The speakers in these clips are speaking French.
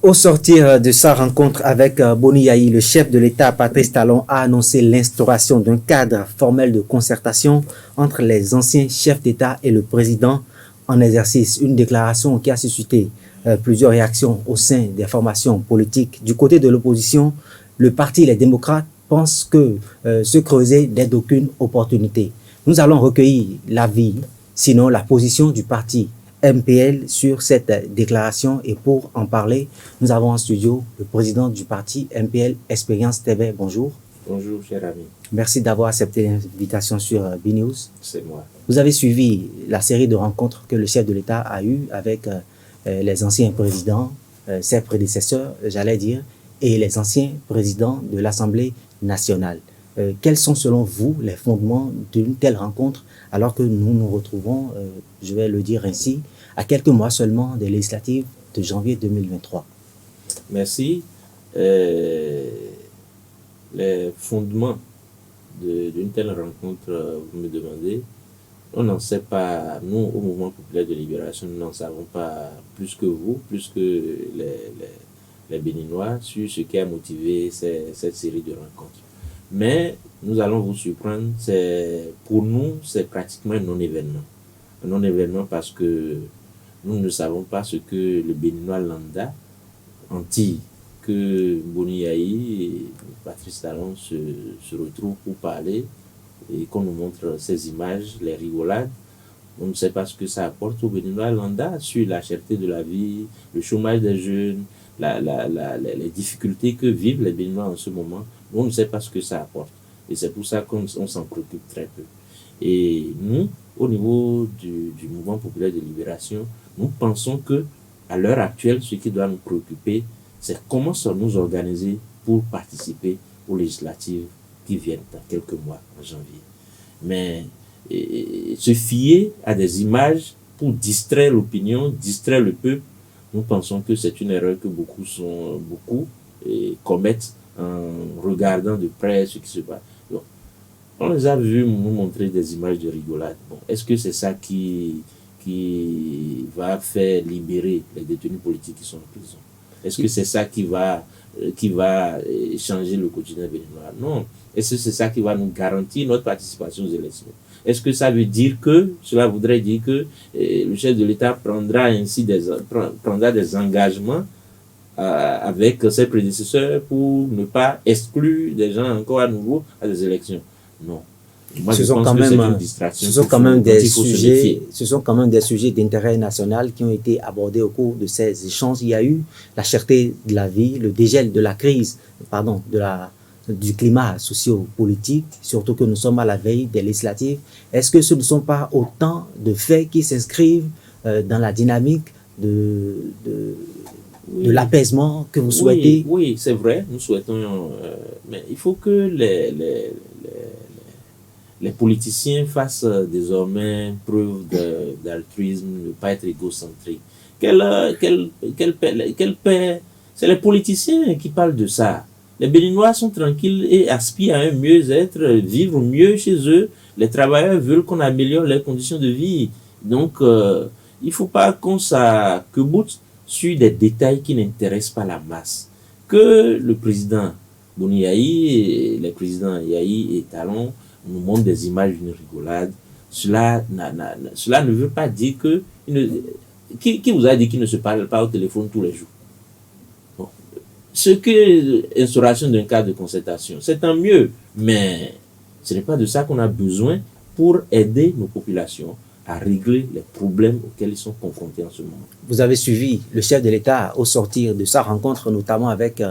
Au sortir de sa rencontre avec Boni Yayi, le chef de l'État Patrice Talon a annoncé l'instauration d'un cadre formel de concertation entre les anciens chefs d'État et le président en exercice. Une déclaration qui a suscité plusieurs réactions au sein des formations politiques. Du côté de l'opposition, le parti Les Démocrates pense que se creuser n'est d'aucune opportunité. Nous allons recueillir l'avis, sinon la position du parti MPL sur cette déclaration, et pour en parler, nous avons en studio le président du parti MPL Expérience TV. Bonjour. Bonjour, cher ami. Merci d'avoir accepté l'invitation sur BNews. C'est moi. Vous avez suivi la série de rencontres que le chef de l'État a eues avec les anciens présidents, ses prédécesseurs, j'allais dire, et les anciens présidents de l'Assemblée nationale. Quels sont selon vous les fondements d'une telle rencontre alors que nous nous retrouvons, je vais le dire ainsi, à quelques mois seulement des législatives de janvier 2023? Merci. Les fondements d'une telle rencontre, vous me demandez, on n'en sait pas. Nous, au Mouvement populaire de libération, nous n'en savons pas plus que vous, plus que les Béninois, sur ce qui a motivé cette série de rencontres. Mais nous allons vous surprendre, pour nous, c'est pratiquement un non-événement. Un non-événement parce que nous ne savons pas ce que le Béninois lambda en tire, que Boni Yayi et Patrice Talon se retrouvent pour parler et qu'on nous montre ces images, les rigolades. On ne sait pas ce que ça apporte au Béninois lambda sur la cherté de la vie, le chômage des jeunes, les difficultés que vivent les Béninois en ce moment. On ne sait pas ce que ça apporte. Et c'est pour ça qu'on s'en préoccupe très peu. Et nous, au niveau du Mouvement populaire de libération, nous pensons que à l'heure actuelle, ce qui doit nous préoccuper, c'est comment nous organiser pour participer aux législatives qui viennent dans quelques mois, en janvier. Mais se fier à des images pour distraire l'opinion, distraire le peuple, nous pensons que c'est une erreur que beaucoup commettent en regardant de près ce qui se passe. Donc, on les a vus nous montrer des images de rigolade. Bon, est-ce que c'est ça qui va faire libérer les détenus politiques qui sont en prison? Est-ce que c'est ça qui va changer le quotidien béninois? Non. Est-ce que c'est ça qui va nous garantir notre participation aux élections? Est-ce que ça veut dire cela voudrait dire que le chef de l'État prendra des engagements avec ses prédécesseurs pour ne pas exclure des gens encore à nouveau à des élections? Non. Moi, ce sont quand même des sujets d'intérêt national qui ont été abordés au cours de ces échanges. Il y a eu la cherté de la vie, le dégel de la crise, du climat socio-politique, surtout que nous sommes à la veille des législatives. Est-ce que ce ne sont pas autant de faits qui s'inscrivent dans la dynamique de l'apaisement que vous souhaitez? Oui, c'est vrai, nous souhaitons, mais il faut que les politiciens fassent désormais preuve d'altruisme, ne pas être égocentriques. C'est les politiciens qui parlent de ça. Les Béninois sont tranquilles et aspirent à un mieux-être, vivre mieux chez eux. Les travailleurs veulent qu'on améliore leurs conditions de vie. Donc, il ne faut pas qu'on s'arc-boute sur des détails qui n'intéressent pas la masse. Que le président Boni Yayi et les présidents Yayi et Talon nous montrent des images d'une rigolade, cela ne veut pas dire que... Qui vous a dit qu'ils ne se parlent pas au téléphone tous les jours? Bon. Ce que l'instauration d'un cadre de concertation, c'est tant mieux, mais ce n'est pas de ça qu'on a besoin pour aider nos populations à régler les problèmes auxquels ils sont confrontés en ce moment. Vous avez suivi le chef de l'État au sortir de sa rencontre, notamment avec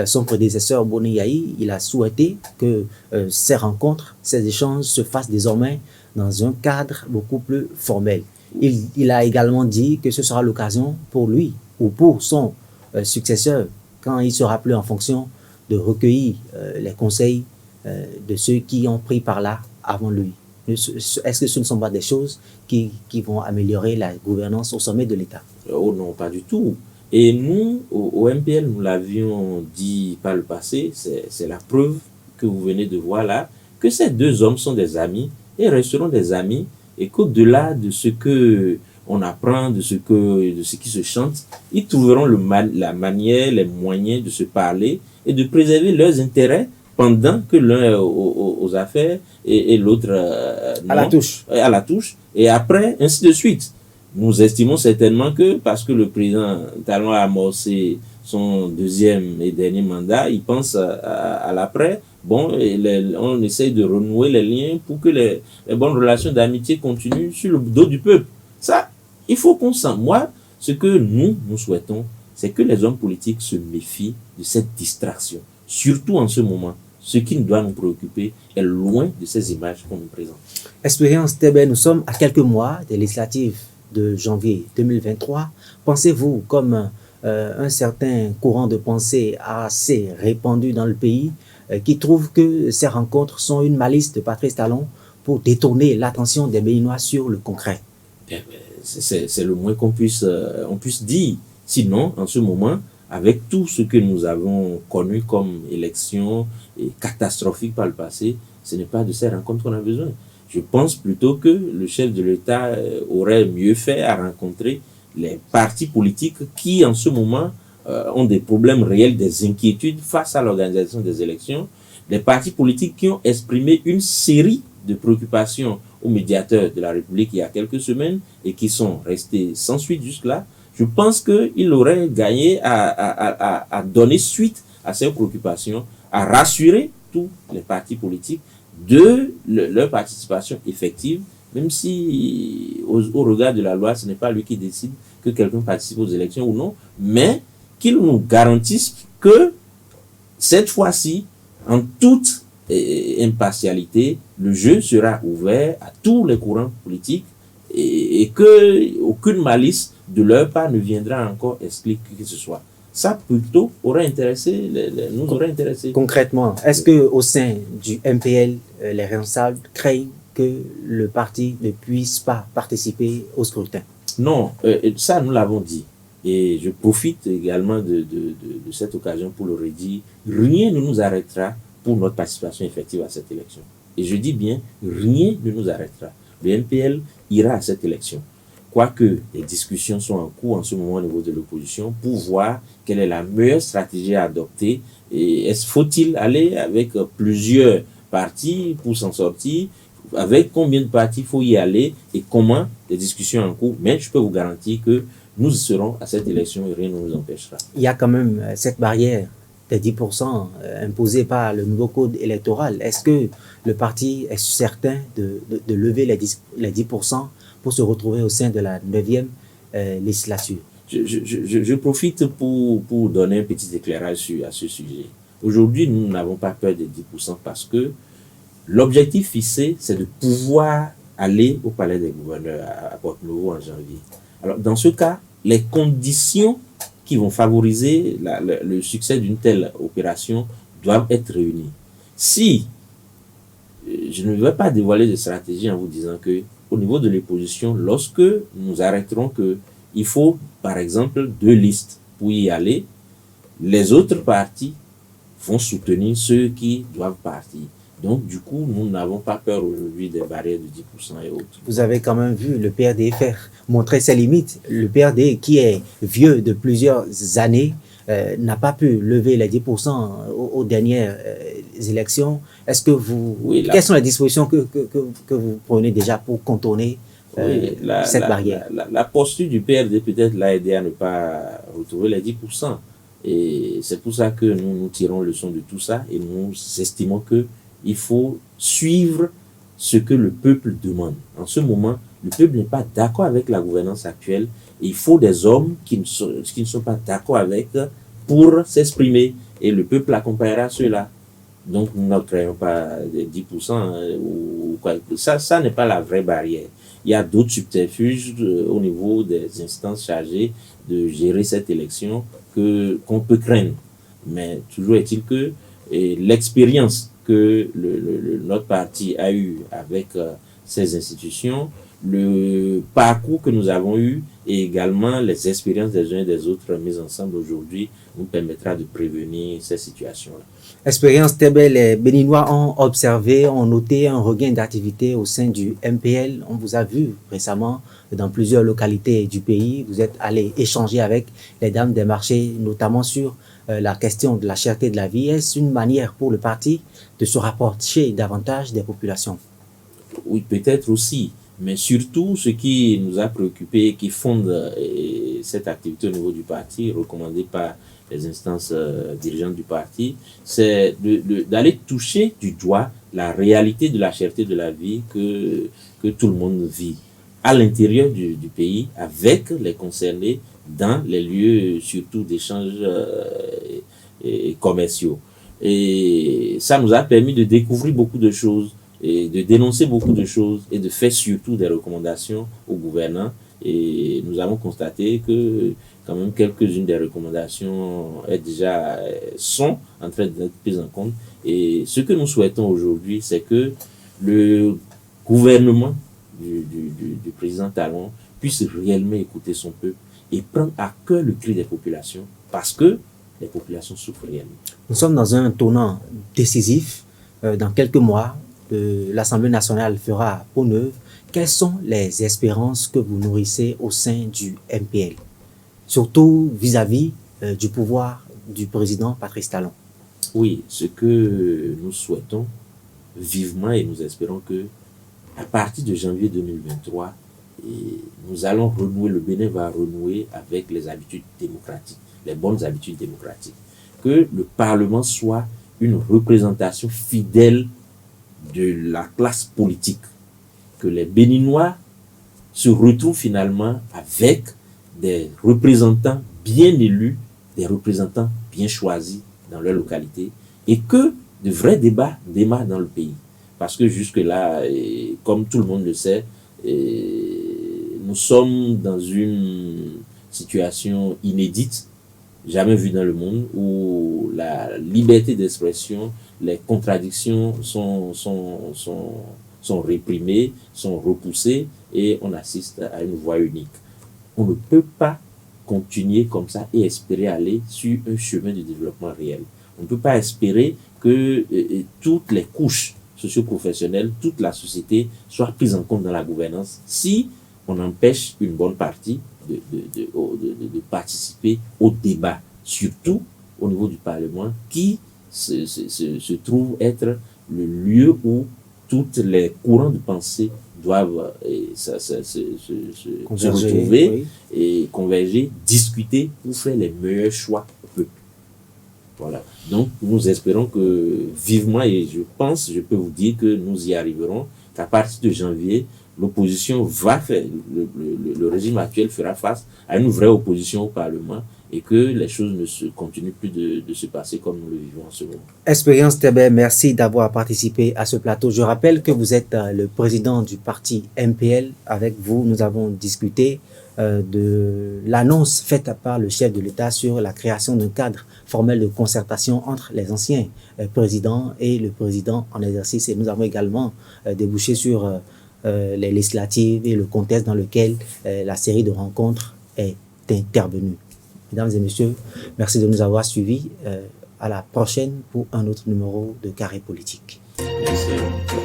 son prédécesseur Boni Yayi. Il a souhaité que ces rencontres, ces échanges se fassent désormais dans un cadre beaucoup plus formel. Il a également dit que ce sera l'occasion pour lui ou pour son successeur, quand il sera plus en fonction, de recueillir les conseils de ceux qui ont pris par là avant lui. Est-ce que ce ne sont pas des choses qui vont améliorer la gouvernance au sommet de l'État? Oh non, pas du tout. Et nous, au MPL, nous l'avions dit par le passé, c'est la preuve que vous venez de voir là, que ces deux hommes sont des amis et resteront des amis, et qu'au-delà de ce que on apprend de ce qui se chante, ils trouveront la manière, les moyens de se parler et de préserver leurs intérêts pendant que l'un est aux affaires et l'autre à la touche. Et après, ainsi de suite. Nous estimons certainement que parce que le président Talon a amorcé son deuxième et dernier mandat, il pense à l'après. Bon, on essaye de renouer les liens pour que les bonnes relations d'amitié continuent sur le dos du peuple. Ça, il faut qu'on sente. Moi, ce que nous souhaitons, c'est que les hommes politiques se méfient de cette distraction. Surtout en ce moment. Ce qui doit nous préoccuper est loin de ces images qu'on nous présente. Expérience Tébé, nous sommes à quelques mois des législatives de janvier 2023. Pensez-vous, comme un certain courant de pensée assez répandu dans le pays, qui trouve que ces rencontres sont une malice de Patrice Talon pour détourner l'attention des Béninois sur le concret? C'est le moins qu'on puisse dire. Sinon, en ce moment, avec tout ce que nous avons connu comme élection et catastrophique par le passé, ce n'est pas de ces rencontres qu'on a besoin. Je pense plutôt que le chef de l'État aurait mieux fait à rencontrer les partis politiques qui, en ce moment, ont des problèmes réels, des inquiétudes face à l'organisation des élections. Les partis politiques qui ont exprimé une série de préoccupations aux médiateurs de la République il y a quelques semaines et qui sont restés sans suite jusque-là. Je pense qu'il aurait gagné à donner suite à ces préoccupations, à rassurer tous les partis politiques de leur participation effective, même si au regard de la loi, ce n'est pas lui qui décide que quelqu'un participe aux élections ou non, mais qu'il nous garantisse que cette fois-ci, en toute impartialité, le jeu sera ouvert à tous les courants politiques et qu'aucune malice de leur part ne viendra encore expliquer que ce soit. Ça plutôt nous aurait intéressé. Concrètement, est-ce qu'au sein du MPL, les responsables craignent que le parti ne puisse pas participer au scrutin? Non, ça nous l'avons dit. Et je profite également de cette occasion pour le redire. Rien ne nous arrêtera pour notre participation effective à cette élection. Et je dis bien, rien ne nous arrêtera. Le MPL ira à cette élection. Quoique les discussions sont en cours en ce moment au niveau de l'opposition pour voir quelle est la meilleure stratégie à adopter. Et faut-il aller avec plusieurs partis pour s'en sortir? Avec combien de partis il faut y aller et comment? Les discussions en cours. Mais je peux vous garantir que nous serons à cette élection et rien ne nous empêchera. Il y a quand même cette barrière des 10% imposée par le nouveau code électoral. Est-ce que le parti est certain de lever les 10% pour se retrouver au sein de la 9e législature? Je profite pour donner un petit éclairage à ce sujet. Aujourd'hui, nous n'avons pas peur des 10% parce que l'objectif fixé, c'est de pouvoir aller au palais des gouverneurs à Porto-Novo en janvier. Alors, dans ce cas, les conditions qui vont favoriser le succès d'une telle opération doivent être réunies. Si je ne vais pas dévoiler de stratégie en vous disant que au niveau de l'opposition, lorsque nous arrêterons qu'il faut, par exemple, 2 listes pour y aller, les autres partis vont soutenir ceux qui doivent partir. Donc, du coup, nous n'avons pas peur aujourd'hui des barrières de 10% et autres. Vous avez quand même vu le PRD faire montrer ses limites. Le PRD, qui est vieux de plusieurs années, n'a pas pu lever les 10% aux dernières élections. Est-ce que quelles sont les dispositions que vous prenez déjà pour contourner cette barrière? La posture du PRD peut-être l'a aidé à ne pas retrouver les 10%. Et c'est pour ça que nous tirons leçon de tout ça et nous estimons que il faut suivre ce que le peuple demande. En ce moment, le peuple n'est pas d'accord avec la gouvernance actuelle. Et il faut des hommes qui ne sont pas d'accord avec pour s'exprimer. Et le peuple accompagnera ceux-là. Donc, nous ne créons pas 10% ou quoi. Ça n'est pas la vraie barrière. Il y a d'autres subterfuges au niveau des instances chargées de gérer cette élection qu'on peut craindre. Mais toujours est-il que l'expérience que notre parti a eu avec ces institutions, le parcours que nous avons eu et également les expériences des uns et des autres mises ensemble aujourd'hui nous permettra de prévenir ces situations-là. Expérience Tébé, les Béninois ont observé, ont noté un regain d'activité au sein du MPL. On vous a vu récemment dans plusieurs localités du pays. Vous êtes allé échanger avec les dames des marchés, notamment sur la question de la cherté de la vie. Est-ce une manière pour le parti de se rapprocher davantage des populations? Oui, peut-être aussi. Mais surtout, ce qui nous a préoccupés, qui fonde cette activité au niveau du parti, recommandée par les instances dirigeantes du parti, c'est d'aller toucher du doigt la réalité de la cherté de la vie que tout le monde vit à l'intérieur du pays, avec les concernés dans les lieux surtout d'échanges commerciaux. Et ça nous a permis de découvrir beaucoup de choses, et de dénoncer beaucoup de choses et de faire surtout des recommandations aux gouvernants. Et nous avons constaté que quand même quelques-unes des recommandations sont en train d'être prises en compte. Et ce que nous souhaitons aujourd'hui, c'est que le gouvernement du président Talon puisse réellement écouter son peuple et prendre à cœur le cri des populations, parce que les populations souffrent réellement. Nous sommes dans un tournant décisif. Dans quelques mois, l'Assemblée nationale fera peau neuve. Quelles sont les espérances que vous nourrissez au sein du MPL, surtout vis-à-vis du pouvoir du président Patrice Talon? Oui, ce que nous souhaitons vivement, et nous espérons que à partir de janvier 2023, nous allons renouer, le Bénin va renouer avec les habitudes démocratiques, les bonnes habitudes démocratiques. Que le Parlement soit une représentation fidèle de la classe politique, que les Béninois se retrouvent finalement avec des représentants bien élus, des représentants bien choisis dans leur localité, et que de vrais débats démarrent dans le pays. Parce que jusque-là, comme tout le monde le sait, nous sommes dans une situation inédite, jamais vue dans le monde, où la liberté d'expression, les contradictions sont réprimées, sont repoussées, et on assiste à une voie unique. On ne peut pas continuer comme ça et espérer aller sur un chemin de développement réel. On ne peut pas espérer que toutes les couches socio-professionnelles, toute la société soit prise en compte dans la gouvernance si on empêche une bonne partie de participer au débat, surtout au niveau du Parlement, qui se trouve être le lieu où toutes les courants de pensée doivent se retrouver, oui, et converger, discuter pour faire les meilleurs choix au peuple. Voilà. Donc, nous espérons que vivement, et je peux vous dire que nous y arriverons, qu'à partir de janvier, l'opposition va faire, le régime actuel fera face à une vraie opposition au Parlement, et que les choses ne se continuent plus de se passer comme nous le vivons en ce moment. Expérience Tébé, merci d'avoir participé à ce plateau. Je rappelle que vous êtes le président du parti MPL. Avec vous, nous avons discuté de l'annonce faite par le chef de l'État sur la création d'un cadre formel de concertation entre les anciens présidents et le président en exercice. Et nous avons également débouché sur les législatives et le contexte dans lequel la série de rencontres est intervenue. Mesdames et messieurs, merci de nous avoir suivis. À la prochaine pour un autre numéro de Carré Politique. Merci.